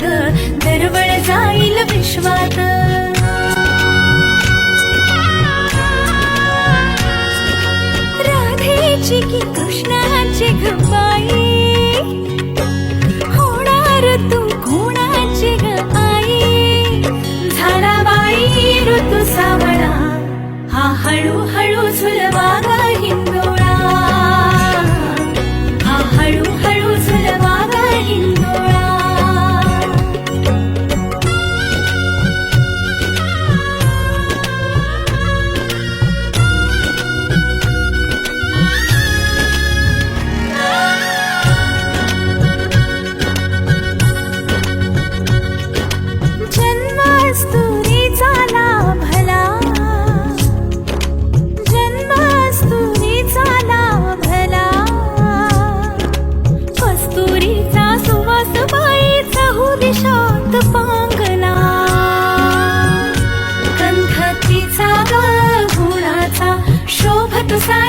गीत दरवळ जाईल विश्वात. राधेची की कृष्णाची ग बाई, होणार तू कोणाची ग आई. झाला बाई ऋतू सावळा, हा हळूहळू झुलवा ग हिंदोळा, हा हळूहळू झुलवा ग हिंदोळा. जन्मास्तुरीचा लाभला, जन्मास्तुरीचा लाभला. कस्तुरीचा सुवास बाई चहू दिशात पांगला. गंध तिचा ग गुणाचा शोभ तुझा